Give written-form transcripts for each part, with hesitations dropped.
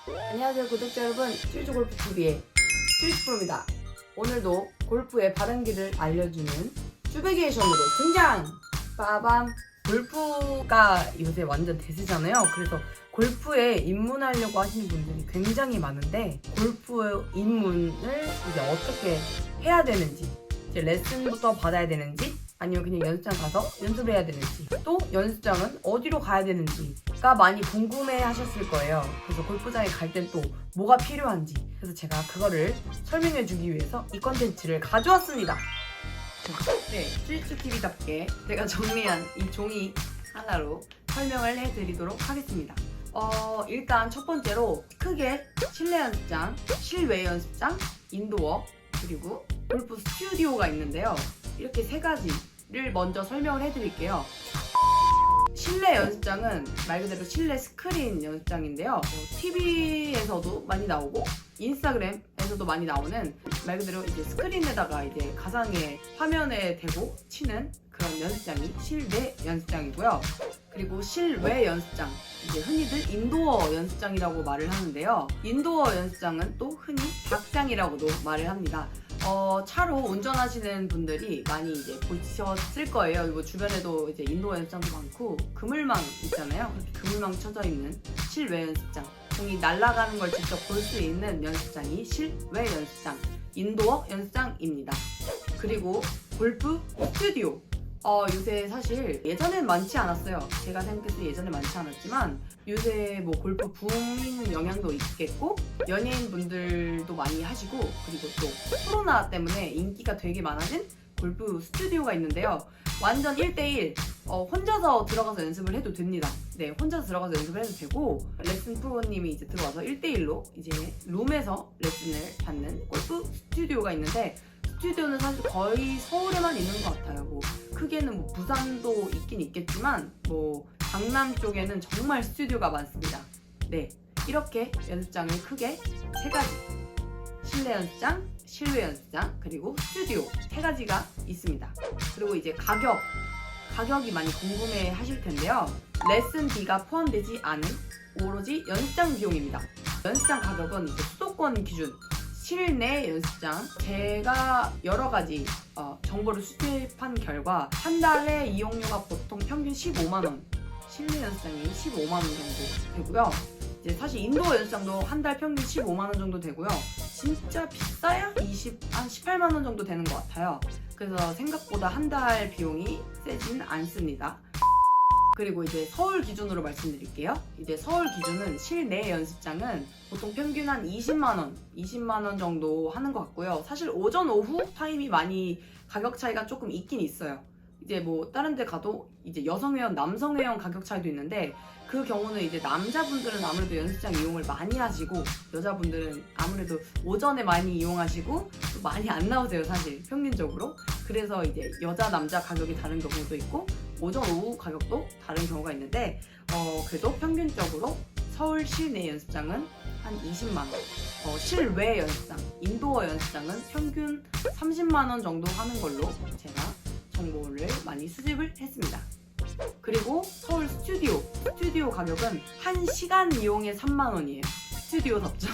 안녕하세요 구독자 여러분, 쭈이쭈골프TV의 쭈이쭈프로입니다. 오늘도 골프의 바른 길을 알려주는 쭈베게이션으로 등장! 빠밤! 골프가 요새 완전 대세잖아요. 그래서 골프에 입문하려고 하시는 분들이 굉장히 많은데, 골프 입문을 이제 어떻게 해야 되는지, 이제 레슨부터 받아야 되는지, 아니면 그냥 연습장 가서 연습을 해야 되는지, 또 연습장은 어디로 가야 되는지가 많이 궁금해 하셨을 거예요. 그래서 골프장에 갈 땐 또 뭐가 필요한지, 그래서 제가 그거를 설명해 주기 위해서 이 컨텐츠를 가져왔습니다. 네, 쭈이쭈TV답게 제가 정리한 이 종이 하나로 설명을 해드리도록 하겠습니다. 일단 첫 번째로 크게 실내 연습장, 실외 연습장, 인도어, 그리고 골프 스튜디오가 있는데요. 이렇게 세 가지를 먼저 설명을 해드릴게요. 실내 연습장은 말 그대로 실내 스크린 연습장인데요. TV에서도 많이 나오고 인스타그램에서도 많이 나오는 말 그대로 이제 스크린에다가 이제 가상의 화면에 대고 치는 그런 연습장이 실내 연습장이고요. 그리고 실외 연습장, 이제 흔히들 인도어 연습장이라고 말을 하는데요. 인도어 연습장은 또 흔히 닭장이라고도 말을 합니다. 차로 운전하시는 분들이 많이 이제 보셨을 거예요. 뭐 주변에도 이제 인도어 연습장도 많고, 그물망 있잖아요. 그렇게 그물망 쳐져 있는 실외 연습장, 공이 날아가는 걸 직접 볼 수 있는 연습장이 실외 연습장, 인도어 연습장입니다. 그리고 골프 스튜디오. 요새 사실 예전엔 많지 않았어요. 제가 생각했을 때 예전에 많지 않았지만, 요새 뭐 골프 붐이는 영향도 있겠고, 연예인 분들도 많이 하시고, 그리고 또 코로나 때문에 인기가 되게 많아진 골프 스튜디오가 있는데요. 완전 1대1, 혼자서 들어가서 연습을 해도 됩니다. 네, 혼자서 들어가서 연습을 해도 되고, 레슨 프로님이 이제 들어와서 1대1로 이제 룸에서 레슨을 받는 골프 스튜디오가 있는데, 스튜디오는 사실 거의 서울에만 있는 것 같아요. 뭐 크게는 뭐 부산도 있긴 있겠지만, 뭐 강남 쪽에는 정말 스튜디오가 많습니다. 네, 이렇게 연습장을 크게 세 가지, 실내 연습장, 실외 연습장, 그리고 스튜디오 세 가지가 있습니다. 그리고 이제 가격이 많이 궁금해 하실 텐데요. 레슨비가 포함되지 않은 오로지 연습장 비용입니다. 연습장 가격은 이제 수도권 기준, 실내 연습장, 제가 여러 가지 정보를 수집한 결과 한 달에 이용료가 보통 평균 15만원, 실내 연습장이 15만원 정도 되고요. 이제 사실 인도어 연습장도 한 달 평균 15만원 정도 되고요. 진짜 비싸야 한 18만원 정도 되는 것 같아요. 그래서 생각보다 한 달 비용이 세진 않습니다. 그리고 이제 서울 기준으로 말씀드릴게요. 이제 서울 기준은 실내 연습장은 보통 평균 한 20만원 정도 하는 것 같고요. 사실 오전, 오후 타임이 많이 가격 차이가 조금 있긴 있어요. 이제 뭐 다른 데 가도 이제 여성 회원, 남성 회원 가격 차이도 있는데, 그 경우는 이제 남자분들은 아무래도 연습장 이용을 많이 하시고, 여자분들은 아무래도 오전에 많이 이용하시고 또 많이 안 나오세요, 사실 평균적으로. 그래서 이제 여자, 남자 가격이 다른 경우도 있고, 오전, 오후 가격도 다른 경우가 있는데, 그래도 평균적으로 서울 실내 연습장은 한 20만원, 실외 연습장, 인도어 연습장은 평균 30만원 정도 하는 걸로 제가 정보를 많이 수집을 했습니다. 그리고 서울 스튜디오 가격은 1시간 이용에 3만원이에요. 스튜디오답죠?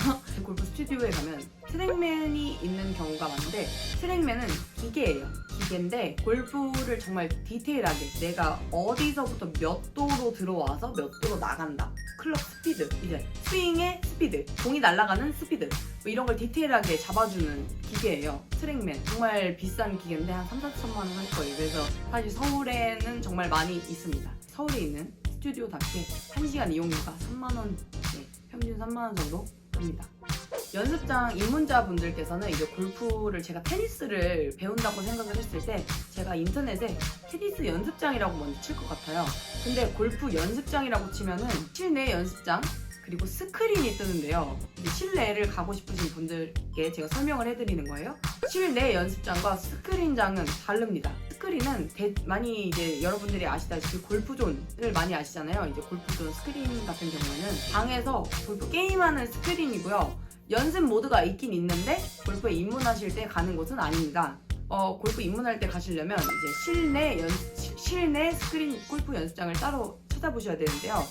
골프 스튜디오에 가면 트랙맨이 있는 경우가 많은데, 트랙맨은 기계인데 골프를 정말 디테일하게 내가 어디서부터 몇 도로 들어와서 몇 도로 나간다, 클럽 스피드, 이제 스윙의 스피드, 공이 날아가는 스피드, 뭐 이런 걸 디테일하게 잡아주는 기계예요. 트랙맨 정말 비싼 기계인데 한 3-4천만 원 할 거예요. 그래서 사실 서울에는 정말 많이 있습니다. 서울에 있는 스튜디오답게 1시간 이용료가 3만원, 네, 평균 3만원 정도 합니다. 연습장 입문자분들께서는 이제 골프를, 제가 테니스를 배운다고 생각을 했을 때 제가 인터넷에 테니스 연습장이라고 먼저 칠 것 같아요. 근데 골프 연습장이라고 치면은 실내 연습장, 그리고 스크린이 뜨는데요. 이제 실내를 가고 싶으신 분들께 제가 설명을 해드리는 거예요. 실내 연습장과 스크린장은 다릅니다. 스크린은 많이 이제 여러분들이 아시다시피 골프존을 많이 아시잖아요. 이제 골프존 스크린 같은 경우에는 방에서 골프 게임하는 스크린이고요. 연습 모드가 있긴 있는데 골프에 입문하실 때 가는 곳은 아닙니다. 골프 입문할 때 가시려면 이제 실내 스크린 골프 연습장을 따로 찾아보셔야 되는데요.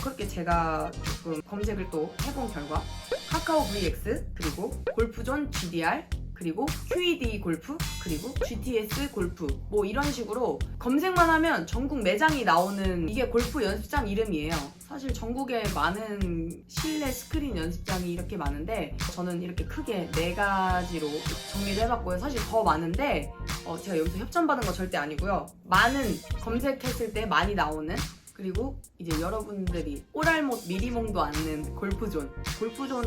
그렇게 제가 조금 검색을 또 해본 결과 카카오 VX, 그리고 골프존 GDR, 그리고 QED 골프, 그리고 GTS 골프, 뭐 이런 식으로 검색만 하면 전국 매장이 나오는 이게 골프 연습장 이름이에요. 사실 전국에 많은 실내 스크린 연습장이 이렇게 많은데 저는 이렇게 크게 4가지로 정리를 해봤고요. 사실 더 많은데 제가 여기서 협찬받은 거 절대 아니고요. 많은 검색했을 때 많이 나오는, 그리고 이제 여러분들이 꼬랄못 미리몽도 않는 골프존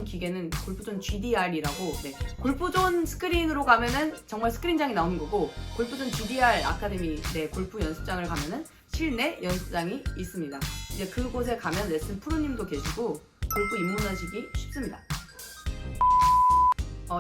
기계는 골프존 GDR이라고, 네, 골프존 스크린으로 가면은 정말 스크린장이 나오는 거고, 골프존 GDR 아카데미, 네, 골프 연습장을 가면은 실내 연습장이 있습니다. 이제 그곳에 가면 레슨 프로님도 계시고 골프 입문하시기 쉽습니다.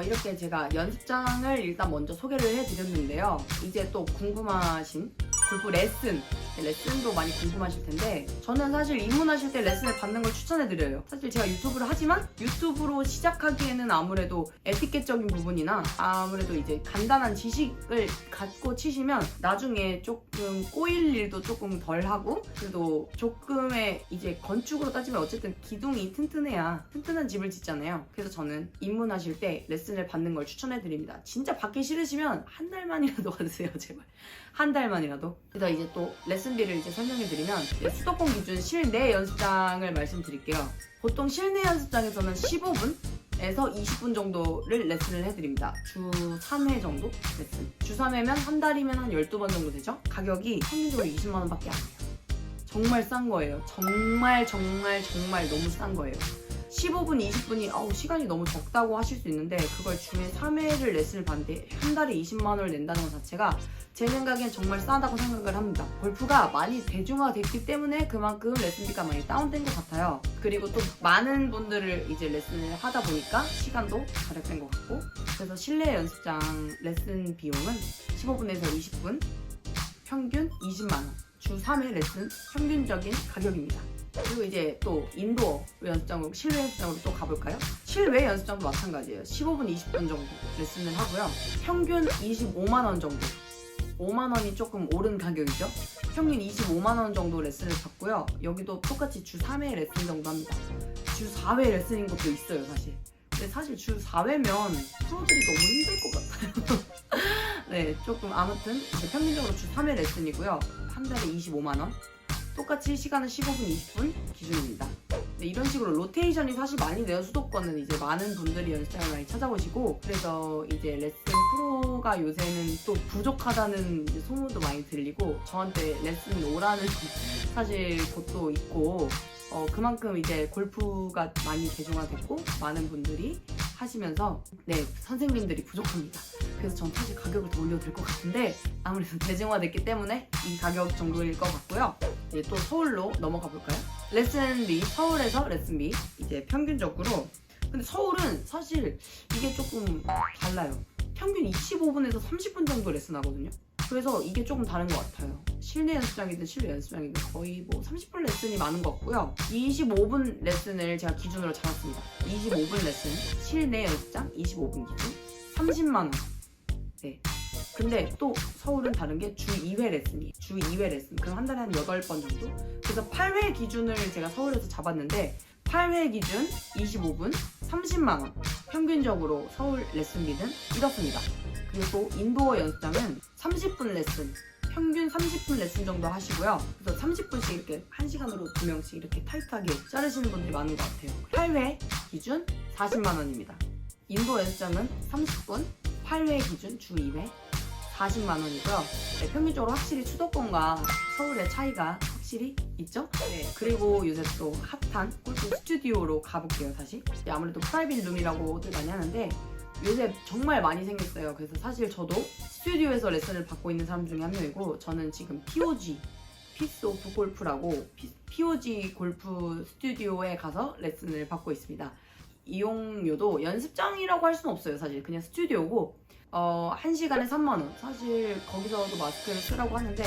이렇게 제가 연습장을 일단 먼저 소개를 해드렸는데요. 이제 또 궁금하신 골프 레슨도 많이 궁금하실 텐데, 저는 사실 입문하실 때 레슨을 받는 걸 추천해드려요. 사실 제가 유튜브를 하지만 유튜브로 시작하기에는 아무래도 에티켓적인 부분이나 아무래도 이제 간단한 지식을 갖고 치시면 나중에 조금 꼬일 일도 조금 덜 하고, 그래도 조금의 이제 건축으로 따지면 어쨌든 기둥이 튼튼해야 튼튼한 집을 짓잖아요. 그래서 저는 입문하실 때 레슨을 받는 걸 추천해드립니다. 진짜 받기 싫으시면 한 달만이라도 받으세요, 제발. 한 달만이라도. 그래서 이제 또 레슨비를 이제 설명해드리면, 수도권 기준 실내 연습장을 말씀드릴게요. 보통 실내 연습장에서는 15분에서 20분 정도를 레슨을 해드립니다. 주 3회 정도 레슨. 주 3회면 한 달이면 한 12번 정도 되죠? 가격이 평균적으로 20만 원밖에 안 해요. 정말 싼 거예요. 정말 너무 싼 거예요. 15분, 20분이 시간이 너무 적다고 하실 수 있는데, 그걸 주에 3회를 레슨을 받는데 한 달에 20만 원을 낸다는 것 자체가 제 생각엔 정말 싸다고 생각을 합니다. 골프가 많이 대중화됐기 때문에 그만큼 레슨비가 많이 다운된 것 같아요. 그리고 또 많은 분들을 이제 레슨을 하다 보니까 시간도 절약된 것 같고, 그래서 실내 연습장 레슨 비용은 15분에서 20분, 평균 20만 원, 주 3회 레슨 평균적인 가격입니다. 그리고 이제 또 인도어 연습장으로, 실외 연습장으로 또 가볼까요? 실외 연습장도 마찬가지예요. 15분, 20분 정도 레슨을 하고요. 평균 25만 원 정도. 5만 원이 조금 오른 가격이죠. 평균 25만 원 정도 레슨을 받고요. 여기도 똑같이 주 3회 레슨 정도 합니다. 주 4회 레슨인 것도 있어요, 사실. 근데 사실 주 4회면 프로들이 너무 힘들 것 같아요. 네, 조금 아무튼 이제 평균적으로 주 3회 레슨이고요. 한 달에 25만 원. 똑같이 시간은 15분, 20분 기준입니다. 네, 이런 식으로 로테이션이 사실 많이 돼요. 수도권은 이제 많은 분들이 연습장을 많이 찾아오시고, 그래서 이제 레슨 프로가 요새는 또 부족하다는 이제 소문도 많이 들리고, 저한테 레슨 오라는 사실 곳도 있고, 그만큼 이제 골프가 많이 대중화됐고 많은 분들이 하시면서, 네, 선생님들이 부족합니다. 그래서 전 사실 가격을 더 올려도 될 것 같은데 아무래도 대중화됐기 때문에 이 가격 정도일 것 같고요. 이제 또 서울로 넘어가 볼까요? 레슨비, 서울에서 레슨비 이제 평균적으로, 근데 서울은 사실 이게 조금 달라요. 평균 25분에서 30분 정도 레슨하거든요. 그래서 이게 조금 다른 것 같아요. 실내 연습장이든 실외 연습장이든 거의 뭐 30분 레슨이 많은 것 같고요. 25분 레슨을 제가 기준으로 잡았습니다. 25분 레슨, 실내 연습장 25분 기준 30만 원. 네. 근데 또 서울은 다른 게 주 2회 레슨이에요. 주 2회 레슨. 그럼 한 달에 한 8번 정도? 그래서 8회 기준을 제가 서울에서 잡았는데, 8회 기준 25분 30만 원. 평균적으로 서울 레슨비는 이렇습니다. 그리고 또 인도어 연습장은 30분 레슨, 평균 30분 레슨 정도 하시고요. 그래서 30분씩 이렇게 1시간으로 2명씩 이렇게 타이트하게 자르시는 분들이 많은 것 같아요. 8회 기준 40만 원입니다. 인도어 연습장은 30분, 8회 기준 주 2회 40만 원이고요. 네, 평균적으로 확실히 수도권과 서울의 차이가 확실히 있죠? 네, 그리고 요새 또 핫한 골프 스튜디오로 가볼게요, 다시. 아무래도 프라이빗 룸이라고들 많이 하는데 요새 정말 많이 생겼어요. 그래서 사실 저도 스튜디오에서 레슨을 받고 있는 사람 중에 한 명이고, 저는 지금 POG, 피스 오프 골프라고 POG 골프 스튜디오에 가서 레슨을 받고 있습니다. 이용료도 연습장이라고 할 수는 없어요. 사실 그냥 스튜디오고 1시간에 3만원. 사실 거기서도 마스크를 쓰라고 하는데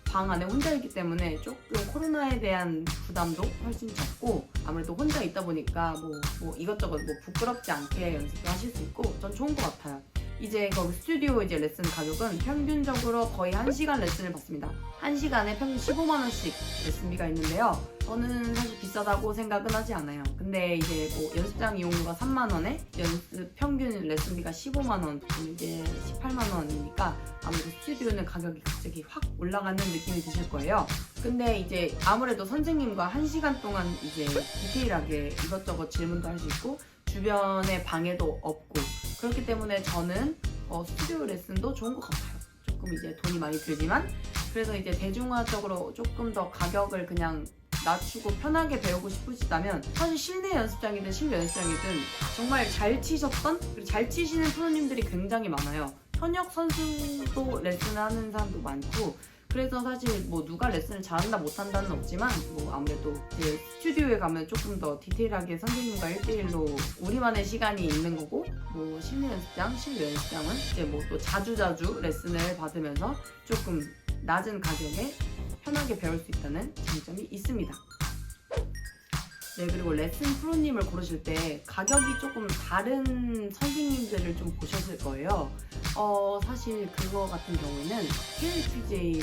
방 안에 혼자 있기 때문에 조금 코로나에 대한 부담도 훨씬 적고, 아무래도 혼자 있다 보니까 뭐 이것저것 뭐 부끄럽지 않게 연습을 하실 수 있고 전 좋은 것 같아요. 이제 거기 스튜디오 이제 레슨 가격은 평균적으로 거의 1시간 레슨을 받습니다. 1시간에 평균 15만원씩 레슨비가 있는데요. 저는 사실 비싸다고 생각은 하지 않아요. 근데 이제 뭐 연습장 이용료가 3만원에 연습 평균 레슨비가 15만원, 이제 18만원이니까 아무래도 스튜디오는 가격이 갑자기 확 올라가는 느낌이 드실 거예요. 근데 이제 아무래도 선생님과 1시간 동안 이제 디테일하게 이것저것 질문도 할 수 있고 주변에 방해도 없고 그렇기 때문에 저는 스튜디오 레슨도 좋은 것 같아요. 조금 이제 돈이 많이 들지만 그래서 이제 대중화적으로 조금 더 가격을 그냥 낮추고 편하게 배우고 싶으시다면 사실 실내 연습장이든 실내 연습장이든 정말 잘 치셨던 그리고 잘 치시는 프로님들이 굉장히 많아요. 현역 선수도 레슨을 하는 사람도 많고 그래서 사실 뭐 누가 레슨을 잘한다 못한다는 없지만 뭐 아무래도 이제 스튜디오에 가면 조금 더 디테일하게 선생님과 1대1로 우리만의 시간이 있는 거고 뭐 실내 연습장, 실내 연습장은 이제 뭐 또 자주자주 레슨을 받으면서 조금 낮은 가격에 편하게 배울 수 있다는 장점이 있습니다. 네, 그리고 레슨 프로님을 고르실 때 가격이 조금 다른 선생님들을 좀 보셨을 거예요. 사실 그거 같은 경우에는 KLPGA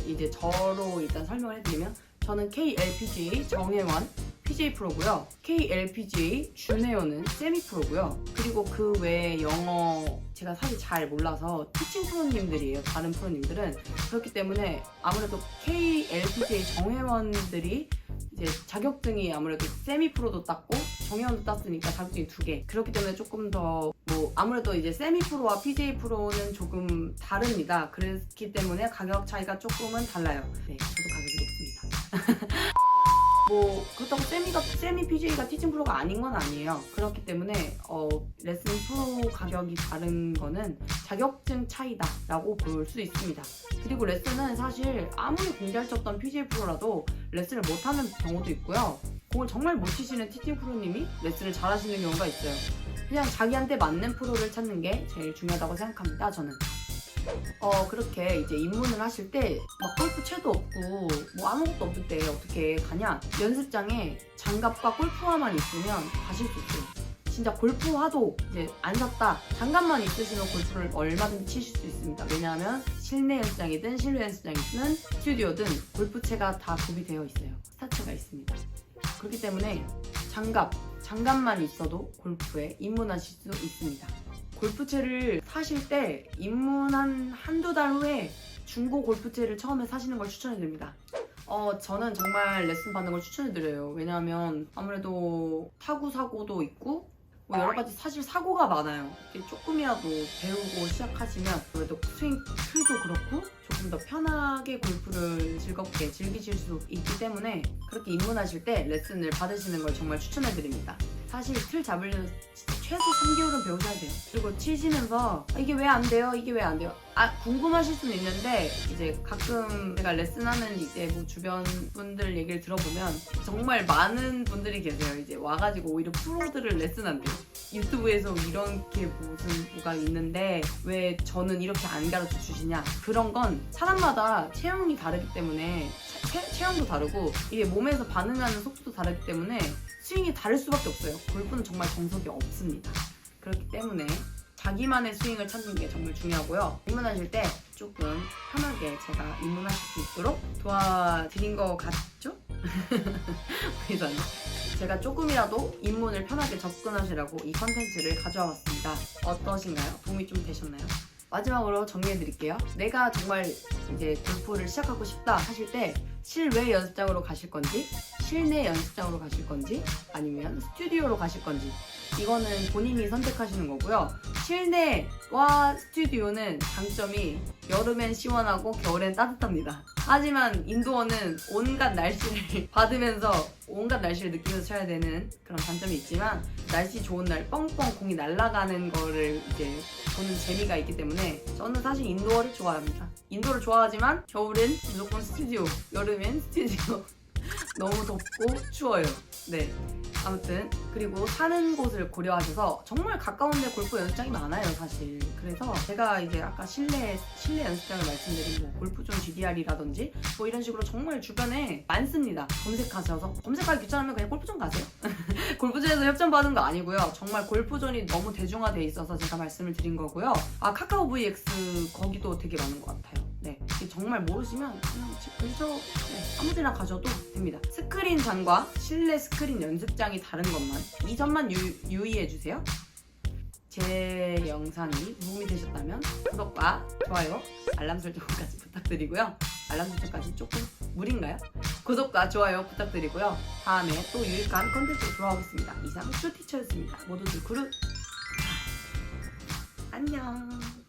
이제 저로 일단 설명을 해드리면 저는 KLPGA 정혜원 PJ 프로고요. KLPGA 준혜원은 세미 프로고요. 그리고 그 외에 영어 제가 사실 잘 몰라서 티칭 프로님들이에요. 다른 프로님들은. 그렇기 때문에 아무래도 KLPGA 정혜원들이 이제 자격증이 아무래도 세미 프로도 땄고 정혜원도 땄으니까 자격증이 2개. 그렇기 때문에 조금 더 뭐 아무래도 이제 세미 프로와 PJ 프로는 조금 다릅니다. 그렇기 때문에 가격 차이가 조금은 달라요. 네, 저도 가격이 높습니다. 뭐 그렇다고 세미 PJ가 티칭 프로가 아닌 건 아니에요. 그렇기 때문에 레슨 프로 가격이 다른 거는 자격증 차이다라고 볼 수 있습니다. 그리고 레슨은 사실 아무리 공잘 쳤던 PJ 프로라도 레슨을 못하는 경우도 있고요. 공을 정말 못 치시는 티칭 프로님이 레슨을 잘하시는 경우가 있어요. 그냥 자기한테 맞는 프로를 찾는 게 제일 중요하다고 생각합니다. 저는. 그렇게 이제 입문을 하실 때 막 골프채도 없고 뭐 아무것도 없을 때 어떻게 가냐? 연습장에 장갑과 골프화만 있으면 가실 수 있어요. 진짜 골프화도 이제 안 샀다. 장갑만 있으시면 골프를 얼마든지 치실 수 있습니다. 왜냐하면 실내 연습장이든 실외 연습장이든 스튜디오든 골프채가 다 구비되어 있어요. 스타트가 있습니다. 그렇기 때문에 장갑만 있어도 골프에 입문하실 수 있습니다. 골프채를 사실 때 입문한 한두 달 후에 중고 골프채를 처음에 사시는 걸 추천해드립니다. 저는 정말 레슨 받는 걸 추천해드려요. 왜냐하면 아무래도 타구 사고도 있고 뭐 여러 가지 사실 사고가 많아요. 조금이라도 배우고 시작하시면 그래도 스윙 틀도 그렇고 조금 더 편하게 골프를 즐겁게 즐기실 수 있기 때문에 그렇게 입문하실 때 레슨을 받으시는 걸 정말 추천해드립니다. 사실 틀 잡으려면 진짜 최소 3개월은 배우셔야 돼요. 그리고 치시면서 이게 왜 안 돼요? 이게 왜 안 돼요? 궁금하실 수는 있는데 이제 가끔 제가 레슨하는 이제 뭐 주변 분들 얘기를 들어보면 정말 많은 분들이 계세요. 이제 와가지고 오히려 프로들을 레슨한대요. 유튜브에서 이렇게 무슨 뭐가 있는데 왜 저는 이렇게 안 가르쳐 주시냐? 그런 건 사람마다 체형이 다르기 때문에 체형도 다르고 이게 몸에서 반응하는 속도도 다르기 때문에 스윙이 다를 수밖에 없어요. 골프는 정말 정석이 없습니다. 그렇기 때문에 자기만의 스윙을 찾는 게 정말 중요하고요. 입문하실 때 조금 편하게 제가 입문하실 수 있도록 도와드린 것 같죠? 그래서 제가 조금이라도 입문을 편하게 접근하시라고 이 컨텐츠를 가져와 봤습니다. 어떠신가요? 도움이 좀 되셨나요? 마지막으로 정리해드릴게요. 내가 정말 이제 골프를 시작하고 싶다 하실 때 실외 연습장으로 가실 건지 실내 연습장으로 가실 건지 아니면 스튜디오로 가실 건지 이거는 본인이 선택하시는 거고요. 실내와 스튜디오는 장점이 여름엔 시원하고 겨울엔 따뜻합니다. 하지만 인도어는 온갖 날씨를 받으면서 온갖 날씨를 느끼면서 쳐야 되는 그런 단점이 있지만 날씨 좋은 날 뻥뻥 공이 날아가는 거를 이제 보는 재미가 있기 때문에 저는 사실 인도어를 좋아합니다. 인도어를 좋아하지만 겨울엔 무조건 스튜디오, 여름엔 스튜디오. 너무 덥고 추워요. 네. 아무튼 그리고 사는 곳을 고려하셔서 정말 가까운데 골프 연습장이 많아요 사실. 그래서 제가 이제 아까 실내 연습장을 말씀드린 뭐 골프존 GDR이라든지 뭐 이런 식으로 정말 주변에 많습니다. 검색하셔서, 검색하기 귀찮으면 그냥 골프존 가세요. 골프존에서 협찬 받은 거 아니고요. 정말 골프존이 너무 대중화돼 있어서 제가 말씀을 드린 거고요. 아, 카카오 VX 거기도 되게 많은 것 같아요. 네, 정말 모르시면 그냥 집 근처 아무 데나 가셔도 됩니다. 스크린장과 실내 스크린 연습장이 다른 것만, 이 점만 유의해주세요. 제 영상이 도움이 되셨다면 구독과 좋아요, 알람 설정까지 부탁드리고요. 알람 설정까지 조금 무리인가요? 구독과 좋아요 부탁드리고요. 다음에 또 유익한 컨텐츠로 돌아오겠습니다. 이상 슈티처였습니다. 모두들 구루 안녕.